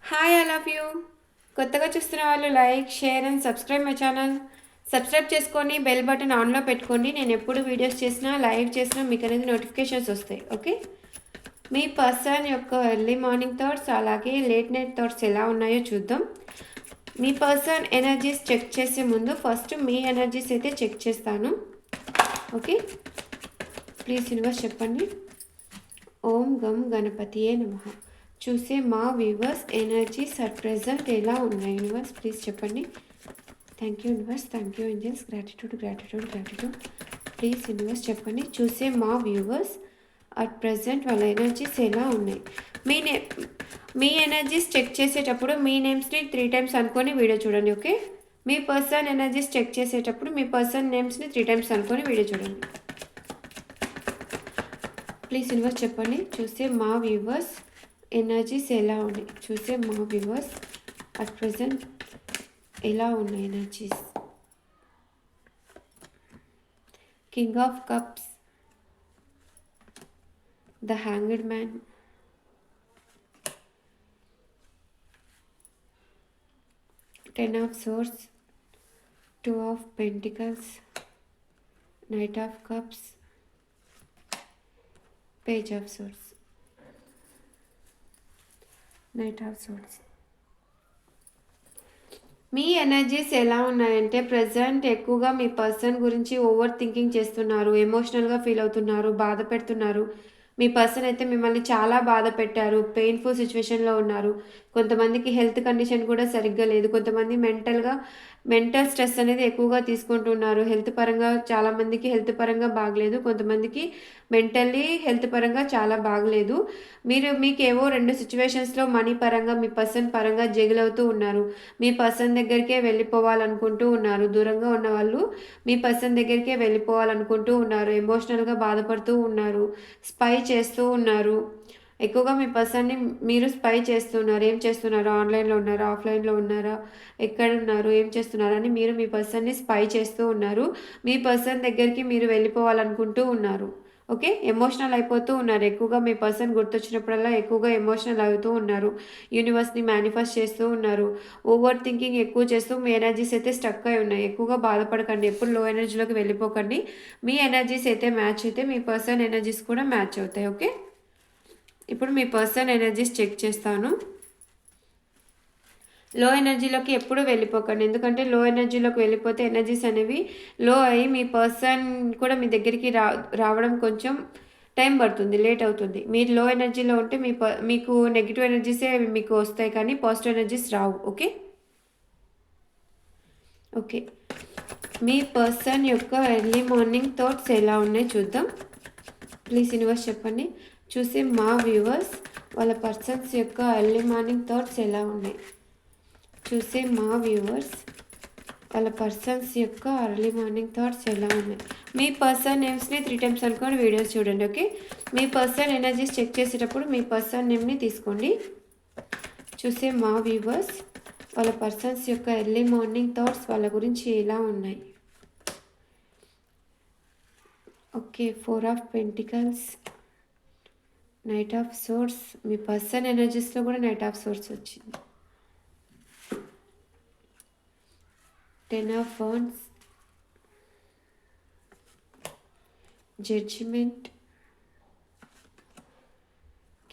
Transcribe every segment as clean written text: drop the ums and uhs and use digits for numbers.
Hi I love you. కొత్తగా చూస్తున్న వాళ్ళు like share and subscribe my channel. Subscribe చేసుకొని బెల్ బటన్ ఆన్లో పెట్టుకోండి. నేను ఎప్పుడు వీడియోస్ చేసినా లైవ్ చేసినా మీకు అనేది నోటిఫికేషన్స్ వస్తాయి. ఓకే, మీ పర్సన్ యొక్క ఎర్లీ మార్నింగ్ థాట్స్ అలాగే లేట్ నైట్ థాట్స్ ఎలా ఉన్నాయో చూద్దాం. మీ పర్సన్ ఎనర్జీస్ చెక్ చేసే ముందు ఫస్ట్ మీ ఎనర్జీస్ అయితే చెక్ చేస్తాను. ఓకే, ప్లీజ్ యూనివర్స్ చెప్పండి. ఓం గం గణపతియే నమః. చూసే మా వ్యూవర్స్ ఎనర్జీస్ అట్ ప్రెజెంట్ ఎలా ఉన్నాయి యూనివర్స్ ప్లీజ్ చెప్పండి. Thank you universe, thank you angels, gratitude gratitude gratitude. Please universe చెప్పండి. చూసే మా వ్యూవర్స్ అట్ ప్రెజెంట్ వాళ్ళ ఎనర్జీస్ ఎలా ఉన్నాయి. మీ మీ ఎనర్జీస్ చెక్ చేసేటప్పుడు మీ నేమ్స్ని 3 times అనుకొని వీడియో చూడండి. ఓకే, మీ పర్సన్ ఎనర్జీస్ చెక్ చేసేటప్పుడు మీ పర్సన్ నేమ్స్ని 3 times అనుకొని వీడియో చూడండి. ప్లీజ్ యూనివర్స్ చెప్పండి. చూసే మా వ్యూవర్స్ ఎనర్జీస్ ఎలా ఉన్నాయి. చూసే మా వ్యూవర్స్ అట్ ప్రెజెంట్ ఎలా ఉన్నాయి energies. King of cups, the hanged man, ten of swords, 2 of pentacles, knight of cups, page of swords, knight of swords. Me energies ఎలా ఉన్నాయంటే ప్రజెంట్ ఎక్కువగా మీ పర్సన్ గురించి ఓవర్ థింకింగ్ చేస్తున్నారు, ఎమోషనల్గా ఫీల్ అవుతున్నారు, బాధ పెడుతున్నారు. మీ పర్సన్ అయితే మిమ్మల్ని చాలా బాధ పెట్టారు, పెయిన్ఫుల్ సిచ్యువేషన్లో ఉన్నారు. కొంతమందికి హెల్త్ కండిషన్ కూడా సరిగ్గా లేదు. కొంతమంది మెంటల్ స్ట్రెస్ అనేది ఎక్కువగా తీసుకుంటున్నారు. హెల్త్ పరంగా చాలామందికి హెల్త్ పరంగా బాగలేదు, కొంతమందికి మెంటల్లీ హెల్త్ పరంగా చాలా బాగలేదు. మీకు ఏవో 2 సిచ్యువేషన్స్లో మనీ పరంగా మీ పర్సన్ పరంగా జగిలవుతూ ఉన్నారు. మీ పర్సన్ దగ్గరికే వెళ్ళిపోవాలనుకుంటూ ఉన్నారు. దూరంగా ఉన్న వాళ్ళు మీ పర్సన్ దగ్గరికే వెళ్ళిపోవాలనుకుంటూ ఉన్నారు. ఎమోషనల్గా బాధపడుతూ ఉన్నారు, స్పై చేస్తూ ఉన్నారు. ఎక్కువగా మీ పర్సన్ని మీరు స్పై చేస్తున్నారు. ఏం చేస్తున్నారు, ఆన్లైన్లో ఉన్నారా, ఆఫ్లైన్లో ఉన్నారా, ఎక్కడున్నారు, ఏం చేస్తున్నారు అని మీరు మీ పర్సన్ని స్పై చేస్తూ ఉన్నారు. మీ పర్సన్ దగ్గరికి మీరు వెళ్ళిపోవాలనుకుంటూ ఉన్నారు. ఓకే, ఎమోషనల్ అయిపోతూ ఉన్నారు. ఎక్కువగా మీ పర్సన్ గుర్తొచ్చినప్పుడల్లా ఎక్కువగా ఎమోషనల్ అవుతూ ఉన్నారు. యూనివర్స్ని మేనిఫెస్ట్ చేస్తూ ఉన్నారు. ఓవర్ థింకింగ్ ఎక్కువ చేస్తూ మీ ఎనర్జీస్ అయితే స్టక్ అయి ఉన్నాయి. ఎక్కువగా బాధపడకండి, ఎప్పుడు లో ఎనర్జీలోకి వెళ్ళిపోకండి. మీ ఎనర్జీస్ అయితే మ్యాచ్ అయితే మీ పర్సన్ ఎనర్జీస్ కూడా మ్యాచ్ అవుతాయి. ఓకే, ఇప్పుడు మీ పర్సన్ ఎనర్జీస్ చెక్ చేస్తాను. లో ఎనర్జీలోకి ఎప్పుడూ వెళ్ళిపోకండి, ఎందుకంటే లో ఎనర్జీలోకి వెళ్ళిపోతే ఎనర్జీస్ అనేవి లో అయ్యి మీ పర్సన్ కూడా మీ దగ్గరికి రావడం కొంచెం టైం పడుతుంది, లేట్ అవుతుంది. మీరు లో ఎనర్జీలో ఉంటే మీకు నెగిటివ్ ఎనర్జీసే మీకు వస్తాయి, కానీ పాజిటివ్ ఎనర్జీస్ రావు. ఓకే ఓకే, మీ పర్సన్ యొక్క ఎర్లీ మార్నింగ్ థాట్స్ ఎలా ఉన్నాయి చూద్దాం. ప్లీజ్ యూనివర్స్ చెప్పండి. చూసి మా వ్యూవర్స్ వాళ్ళ పర్సన్స్ యొక్క ఎర్లీ మార్నింగ్ థాట్స్ ఎలా ఉన్నాయి. చూసే మా వ్యూవర్స్ వాళ్ళ పర్సన్స్ యొక్క ఎర్లీ మార్నింగ్ థాట్స్ ఎలా ఉన్నాయి. మీ పర్సన్ నేమ్స్ని 3 times అనుకోండి వీడియోస్ చూడండి. ఓకే, మీ పర్సన్ ఎనర్జీస్ చెక్ చేసేటప్పుడు మీ పర్సన్ నేమ్ని తీసుకోండి. చూసే మా వ్యూవర్స్ వాళ్ళ పర్సన్స్ యొక్క ఎర్లీ మార్నింగ్ థాట్స్ వాళ్ళ గురించి ఎలా ఉన్నాయి. Okay, 4 of Pentacles, knight of swords. మీ పర్సన్ ఎనర్జీస్లో కూడా నైట్ ఆఫ్ సోర్స్ వచ్చింది. 10 of Wands, judgement,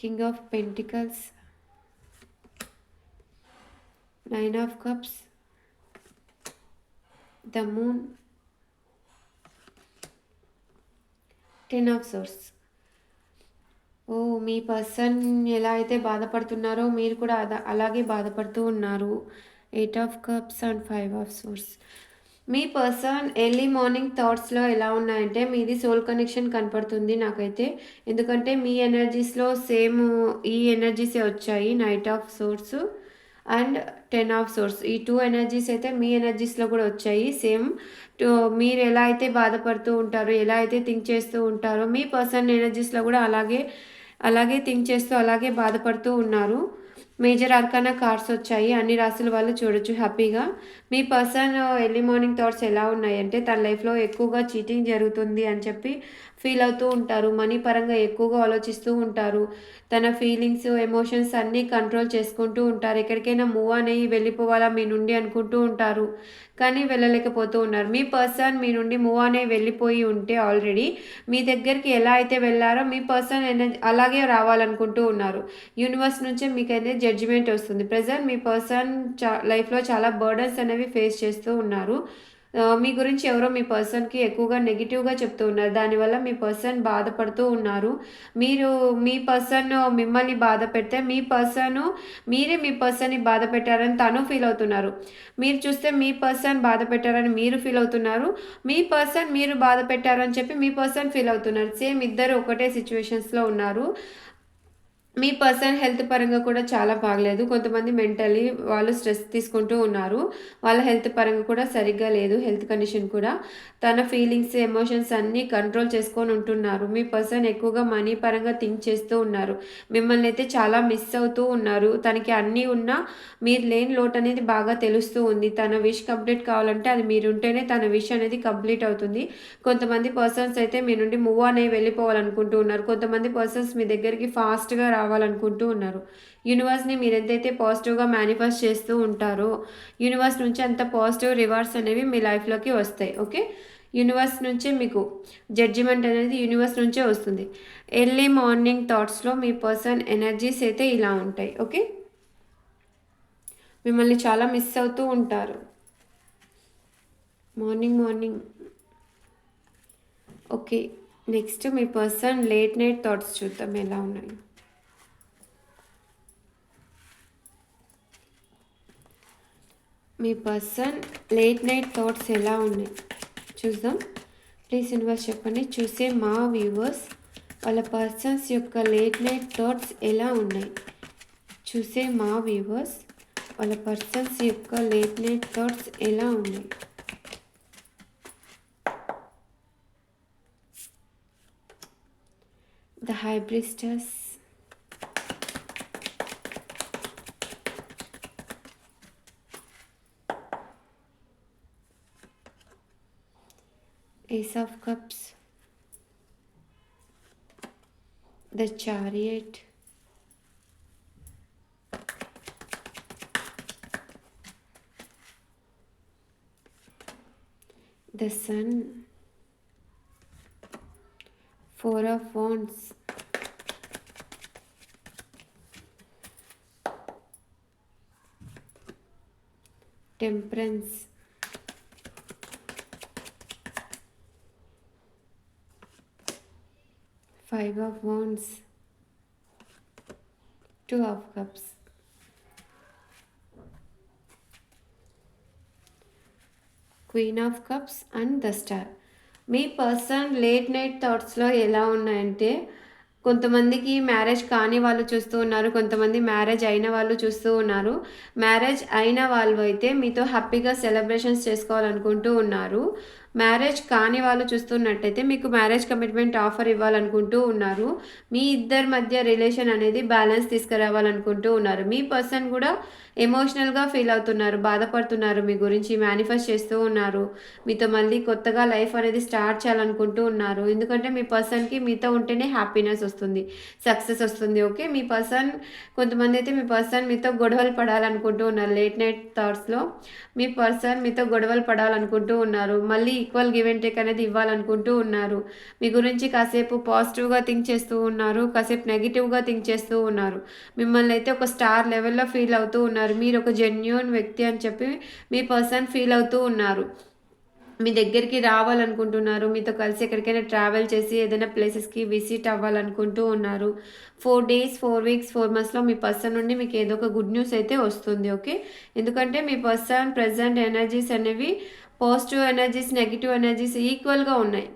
king of pentacles, 9 of cups, the moon, 10 of swords. ఓ, మీ పర్సన్ ఎలా అయితే బాధపడుతున్నారో మీరు కూడా అలాగే బాధపడుతూ ఉన్నారు. 8 of cups and 5 of swords. మీ పర్సన్ ఎర్లీ మార్నింగ్ థాట్స్లో ఎలా ఉన్నాయంటే మీది సోల్ కనెక్షన్ కనపడుతుంది నాకైతే, ఎందుకంటే మీ ఎనర్జీస్లో సేమ్ ఈ ఎనర్జీసే వచ్చాయి. Night of source and 10 of source, ఈ 2 ఎనర్జీస్ అయితే మీ ఎనర్జీస్లో కూడా వచ్చాయి. సేమ్ మీరు ఎలా అయితే బాధపడుతూ ఉంటారో, ఎలా అయితే థింక్ చేస్తూ ఉంటారో మీ పర్సన్ ఎనర్జీస్లో కూడా అలాగే థింక్ చేస్తూ అలాగే బాధపడుతూ ఉన్నారు. మేజర్ ఆర్కానా కార్డ్స్ వచ్చాయి, అన్ని రాసుల వాళ్ళు చూడొచ్చు హ్యాపీగా. మీ పర్సన్ ఎర్లీ మార్నింగ్ థాట్స్ ఎలా ఉన్నాయంటే తన లైఫ్లో ఎక్కువగా చీటింగ్ జరుగుతుంది అని చెప్పి ఫీల్ అవుతూ ఉంటారు. మనీ పరంగా ఎక్కువగా ఆలోచిస్తూ ఉంటారు. తన ఫీలింగ్స్, ఎమోషన్స్ అన్నీ కంట్రోల్ చేసుకుంటూ ఉంటారు. ఎక్కడికైనా మూవ్ ఆన్ అయ్యి వెళ్ళిపోవాలా మీ నుండి అనుకుంటూ ఉంటారు. కానీ వెళ్ళలేకపోతూ ఉన్నారు. మీ పర్సన్ మీ నుండి మూవ్ ఆన్ అయ్యి వెళ్ళిపోయి ఉంటే ఆల్రెడీ మీ దగ్గరికి ఎలా అయితే వెళ్ళారో మీ పర్సన్ అలాగే రావాలనుకుంటూ ఉన్నారు. యూనివర్స్ నుంచే మీకైతే జడ్జిమెంట్ వస్తుంది. ప్రెజెంట్ మీ పర్సన్ లైఫ్‌లో చాలా బర్డెన్స్ అనేవి ఫేస్ చేస్తూ ఉన్నారు. మీ గురించి ఎవరో మీ పర్సన్‌కి ఎక్కువగా నెగెటివ్‌గా చెప్తూ ఉన్నారు. దానివల్ల మీ పర్సన్ బాధపడుతూ ఉన్నారు. మీరు మీ పర్సన్ మిమ్మల్ని బాధ పెడితే మీరే మీ పర్సన్‌ని బాధ పెట్టారని తను ఫీల్ అవుతున్నారు. మీరు చూస్తే మీ పర్సన్ బాధ పెట్టారని మీరు ఫీల్ అవుతున్నారు. మీ పర్సన్ మీరు బాధ పెట్టారని చెప్పి మీ పర్సన్ ఫీల్ అవుతున్నారు. సేమ్ ఇద్దరు ఒకటే సిట్యుయేషన్స్‌లో ఉన్నారు. మీ పర్సనల్ హెల్త్ పరంగా కూడా చాలా బాగలేదు. కొంతమంది మెంటల్లీ వాళ్ళు స్ట్రెస్ తీసుకుంటూ ఉన్నారు. వాళ్ళ హెల్త్ పరంగా కూడా సరిగ్గా లేదు. హెల్త్ కండిషన్ కూడా. తన ఫీలింగ్స్, ఎమోషన్స్ అన్నీ కంట్రోల్ చేసుకొని ఉంటున్నారు. మీ పర్సన్ ఎక్కువగా మనీ పరంగా థింక్ చేస్తూ ఉన్నారు. మిమ్మల్ని అయితే చాలా మిస్ అవుతూ ఉన్నారు. తనకి అన్నీ ఉన్నా మీరు లేని లోటు అనేది బాగా తెలుస్తూ ఉంది. తన విష్ కంప్లీట్ కావాలంటే అది మీరుంటేనే తన విష్ అనేది కంప్లీట్ అవుతుంది. కొంతమంది పర్సన్స్ అయితే మీ నుండి మూవ్ ఆన్ అయ్యి వెళ్ళిపోవాలనుకుంటూ ఉన్నారు. కొంతమంది పర్సన్స్ మీ దగ్గరికి ఫాస్ట్‌గా రావాలనుకుంటూ ఉన్నారు. యూనివర్స్‌ని మీరెంతైతే పాజిటివ్‌గా మేనిఫెస్ట్ చేస్తూ ఉంటారో, యూనివర్స్ నుంచి అంత పాజిటివ్ రివార్డ్స్ అనేవి మీ లైఫ్‌లోకి వస్తాయి. ఓకే. యూనివర్స్ నుంచే మీకు జడ్జిమెంట్ అనేది యూనివర్స్ నుంచే వస్తుంది. ఎర్లీ మార్నింగ్ థాట్స్‌లో మీ పర్సన్ ఎనర్జీస్ అయితే ఇలా ఉంటాయి. ఓకే. మిమ్మల్ని చాలా మిస్ అవుతూ ఉంటారు. Morning okay. నెక్స్ట్ మీ పర్సన్ లేట్ నైట్ థాట్స్ చూద్దాం ఎలా ఉన్నాయి. మీ పర్సన్ లేట్ నైట్ థాట్స్ ఎలా ఉన్నాయి చూద్దాం. ప్లీజ్ యూనివర్స్ చెప్పండి. చూసే మా వ్యూవర్స్ వాళ్ళ పర్సన్స్ యొక్క లేట్ నైట్ థాట్స్ ఎలా ఉన్నాయి. చూసే మా వ్యూవర్స్ వాళ్ళ పర్సన్స్ యొక్క లేట్ నైట్ థాట్స్ ఎలా ఉన్నాయి. The High Priestess, Ace of Cups, the Chariot, the Sun, Four of Wands, Temperance, Five of Wands, Two of Cups, Queen of Cups and the Star. మీ person late night థాట్స్లో ఎలా ఉన్నాయంటే కొంతమందికి marriage కాని వాళ్ళు చూస్తూ ఉన్నారు. కొంతమంది మ్యారేజ్ అయిన వాళ్ళు చూస్తూ ఉన్నారు. మ్యారేజ్ అయిన వాళ్ళు అయితే మీతో హ్యాపీగా సెలబ్రేషన్స్ చేసుకోవాలనుకుంటూ ఉన్నారు. మ్యారేజ్ కాని వాళ్ళు చూస్తున్నట్టయితే మీకు మ్యారేజ్ కమిట్మెంట్ ఆఫర్ ఇవ్వాలనుకుంటూ ఉన్నారు. మీ ఇద్దరి మధ్య రిలేషన్ అనేది బ్యాలెన్స్ తీసుకురావాలనుకుంటూ ఉన్నారు. మీ పర్సన్ కూడా ఎమోషనల్గా ఫీల్ అవుతున్నారు, బాధపడుతున్నారు, మీ గురించి మేనిఫెస్ట్ చేస్తూ ఉన్నారు. మీతో మళ్ళీ కొత్తగా లైఫ్ అనేది స్టార్ట్ చేయాలనుకుంటూ ఉన్నారు. ఎందుకంటే మీ పర్సన్కి మీతో ఉంటేనే హ్యాపీనెస్ వస్తుంది, సక్సెస్ వస్తుంది. ఓకే. మీ పర్సన్ కొంతమంది అయితే మీ పర్సన్ మీతో గొడవలు పడాలనుకుంటూ ఉన్నారు. లేట్ నైట్ థాట్స్లో మీ పర్సన్ మీతో గొడవలు పడాలనుకుంటూ ఉన్నారు. మళ్ళీ ఈక్వల్ గివ్ అండ్ టేక్ అనేది ఇవ్వాలనుకుంటూ ఉన్నారు. మీ గురించి కాసేపు పాజిటివ్గా థింక్ చేస్తూ ఉన్నారు, కాసేపు నెగిటివ్గా థింక్ చేస్తూ ఉన్నారు. మిమ్మల్ని అయితే ఒక స్టార్ లెవెల్లో ఫీల్ అవుతూ ఉన్నారు. మీరు ఒక జెన్యూన్ వ్యక్తి అని చెప్పి మీ పర్సన్ ఫీల్ అవుతూ ఉన్నారు. మీ దగ్గరికి రావాలనుకుంటున్నారు. మీతో కలిసి ఎక్కడికైనా ట్రావెల్ చేసి ఏదైనా ప్లేసెస్కి విజిట్ అవ్వాలనుకుంటూ ఉన్నారు. 4 days 4 weeks 4 monthsలో మీ పర్సన్ నుండి మీకు ఏదో ఒక గుడ్ న్యూస్ అయితే వస్తుంది. ఓకే. ఎందుకంటే మీ పర్సన్ ప్రజెంట్ ఎనర్జీస్ అనేవి పాజిటివ్ ఎనర్జీస్, నెగిటివ్ ఎనర్జీస్ ఈక్వల్గా ఉన్నాయి.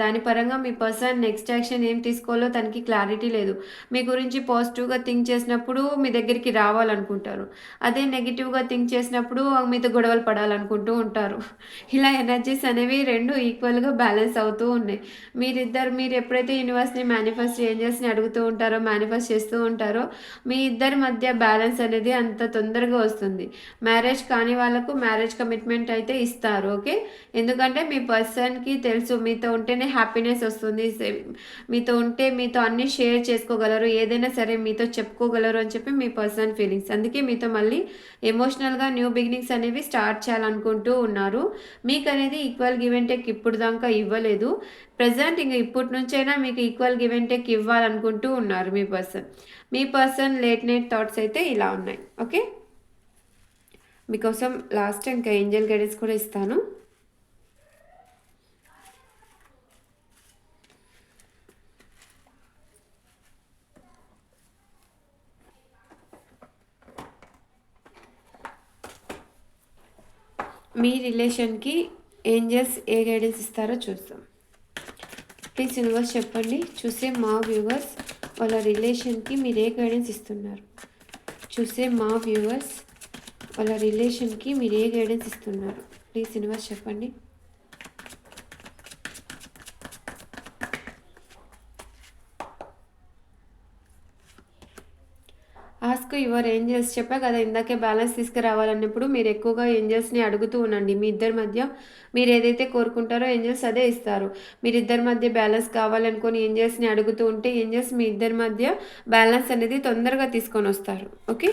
దాని పరంగా మీ పర్సన్ నెక్స్ట్ యాక్షన్ ఏం తీసుకోవాలో తనకి క్లారిటీ లేదు. మీ గురించి పాజిటివ్గా థింక్ చేసినప్పుడు మీ దగ్గరికి రావాలనుకుంటారు. అదే నెగిటివ్గా థింక్ చేసినప్పుడు మీతో గొడవలు పడాలనుకుంటూ ఉంటారు. ఇలా ఎనర్జీస్ అనేవి రెండు ఈక్వల్గా బ్యాలెన్స్ అవుతూ ఉన్నాయి. మీరు ఎప్పుడైతే యూనివర్స్ని మేనిఫెస్ట్ ఏంజెల్స్ని అడుగుతూ ఉంటారో, మేనిఫెస్ట్ చేస్తూ ఉంటారో మీ ఇద్దరి మధ్య బ్యాలెన్స్ అనేది అంత తొందరగా వస్తుంది. మ్యారేజ్ కాని వాళ్ళకు మ్యారేజ్ కమిట్మెంట్ అయితే ఇస్తారు. ఓకే. ఎందుకంటే మీ పర్సన్కి తెలుసు తెలుసు మీతో ఉంటేనే హ్యాపీనెస్ వస్తుంది. మీతో ఉంటే మీతో అన్నీ షేర్ చేసుకోగలరు. ఏదైనా సరే మీతో చెప్పుకోగలరు అని చెప్పి మీ పర్సనల్ ఫీలింగ్స్. అందుకే మీతో మళ్ళీ ఎమోషనల్‌గా న్యూ బిగినింగ్స్ అనేవి స్టార్ట్ చేయాలనుకుంటూ ఉన్నారు. మీకనేది ఈక్వల్ గివ్ అండ్ టేక్ ఇప్పుడు దాకా ఇవ్వలేదు. ప్రెజెంట్ ఇంక ఇప్పటి నుంచైనా మీకు ఈక్వల్ గివ్ అండ్ టేక్ ఇవ్వాలనుకుంటూ ఉన్నారు మీ పర్సన్. మీ పర్సన్ లేట్ నైట్ థాట్స్ అయితే ఇలా ఉన్నాయి. ఓకే, మీకోసం లాస్ట్ ఇంకా ఏంజల్ గైడెన్స్ కూడా ఇస్తాను. మీ రిలేషన్కి ఏంజల్స్ ఏ గైడెన్స్ ఇస్తారో చూస్తాం. ప్లీజ్ యూనివర్స్ చెప్పండి. చూసే మా వ్యూవర్స్ వాళ్ళ రిలేషన్కి మీరు ఏ గైడెన్స్ ఇస్తున్నారు? చూసే మా వ్యూవర్స్ వాళ్ళ రిలేషన్కి మీరు ఏ గైడెన్స్ ఇస్తున్నారు? ప్లీజ్ యూనివర్స్ చెప్పండి. Ask your angels. చెప్పా కదా ఇందాకే బ్యాలెన్స్ తీసుకురావాలన్నప్పుడు మీరు ఎక్కువగా ఏంజల్స్ని అడుగుతూ ఉండండి. మీ ఇద్దరి మధ్య మీరు ఏదైతే కోరుకుంటారో ఏంజల్స్ అదే ఇస్తారు. మీరిద్దరి మధ్య బ్యాలెన్స్ కావాలనుకొని ఏంజల్స్ని అడుగుతూ ఉంటే ఏంజల్స్ మీ ఇద్దరి మధ్య బ్యాలెన్స్ అనేది తొందరగా తీసుకొని వస్తారు. Okay,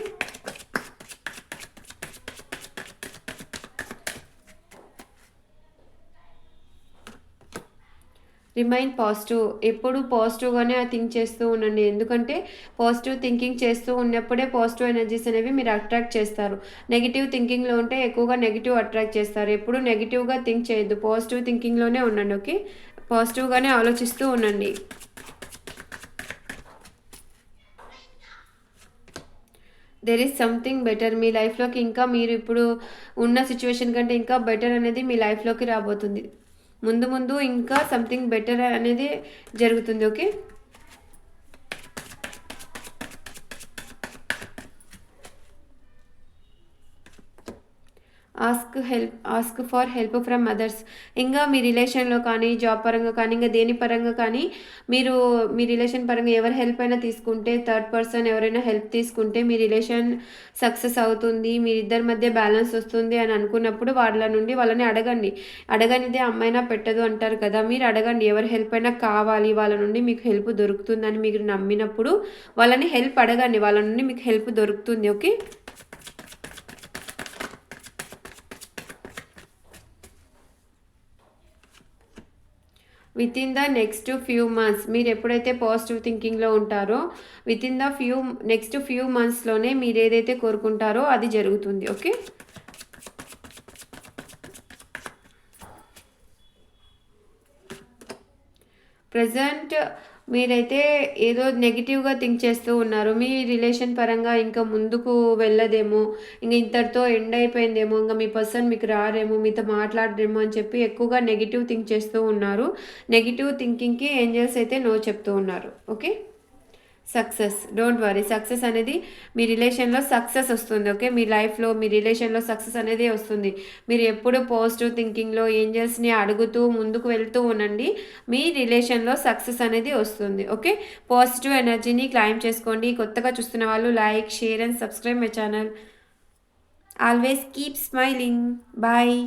remain positive. ఎప్పుడు పాజిటివ్గానే థింక్ చేస్తూ ఉండండి. ఎందుకంటే పాజిటివ్ థింకింగ్ చేస్తూ ఉన్నప్పుడే పాజిటివ్ ఎనర్జీస్ అనేవి మీరు అట్రాక్ట్ చేస్తారు. నెగిటివ్ థింకింగ్లో ఉంటే ఎక్కువగా నెగిటివ్ అట్రాక్ట్ చేస్తారు. ఎప్పుడు నెగిటివ్గా థింక్ చేయొద్దు, పాజిటివ్ థింకింగ్లోనే ఉండండి. ఓకే, పాజిటివ్గానే ఆలోచిస్తూ ఉండండి. There is something better. మీ లైఫ్లోకి ఇంకా మీరు ఇప్పుడు ఉన్న సిచ్యువేషన్ కంటే ఇంకా బెటర్ అనేది మీ లైఫ్లోకి రాబోతుంది. ముందు ముందు ఇంకా సంథింగ్ బెటర్ అనేది జరుగుతుంది. Okay, ask for help from others. ఇంకా మీ రిలేషన్లో కానీ జాబ్ పరంగా కానీ ఇంకా దేని పరంగా కానీ మీరు మీ రిలేషన్ పరంగా ఎవరి హెల్ప్ అయినా తీసుకుంటే, థర్డ్ పర్సన్ ఎవరైనా హెల్ప్ తీసుకుంటే మీ రిలేషన్ సక్సెస్ అవుతుంది, మీరిద్దరి మధ్య బ్యాలెన్స్ వస్తుంది అని అనుకున్నప్పుడు వాళ్ళ నుండి వాళ్ళని అడగండి. అడగనిదే అమ్మాయినా పెట్టదు అంటారు కదా, మీరు అడగండి. ఎవరి హెల్ప్ అయినా కావాలి, వాళ్ళ నుండి మీకు హెల్ప్ దొరుకుతుందని మీరు నమ్మినప్పుడు వాళ్ళని హెల్ప్ అడగండి, వాళ్ళ నుండి మీకు హెల్ప్ దొరుకుతుంది. Okay, within the next few months మీరు ఎప్పుడైతే పాజిటివ్ థింకింగ్లో ఉంటారో within the next few మంత్స్లోనే మీరు ఏదైతే కోరుకుంటారో అది జరుగుతుంది. ఓకే, ప్రజెంట్ మీరైతే ఏదో నెగిటివ్గా థింక్ చేస్తూ ఉన్నారు. మీ రిలేషన్ పరంగా ఇంకా ముందుకు వెళ్ళదేమో, ఇంకా ఇంతటితో ఎండ్ అయిపోయిందేమో, ఇంకా మీ పర్సన్ మీకు రారేమో, మీతో మాట్లాడరేమో అని చెప్పి ఎక్కువగా నెగిటివ్ థింక్ చేస్తూ ఉన్నారు. నెగిటివ్ థింకింగ్కి ఏంజల్స్ అయితే నో చెప్తూ ఉన్నారు. Okay, success, don't worry. Success అనేది మీ రిలేషన్లో సక్సెస్ వస్తుంది. ఓకే, మీ లైఫ్లో మీ రిలేషన్లో సక్సెస్ అనేది వస్తుంది. మీరు ఎప్పుడు పాజిటివ్ థింకింగ్లో ఏంజల్స్ని అడుగుతూ ముందుకు వెళ్తూ ఉండండి. మీ రిలేషన్లో సక్సెస్ అనేది వస్తుంది. ఓకే, పాజిటివ్ ఎనర్జీని క్లైమ్ చేసుకోండి. కొత్తగా చూస్తున్న వాళ్ళు like, share and subscribe my channel. Always keep smiling. Bye.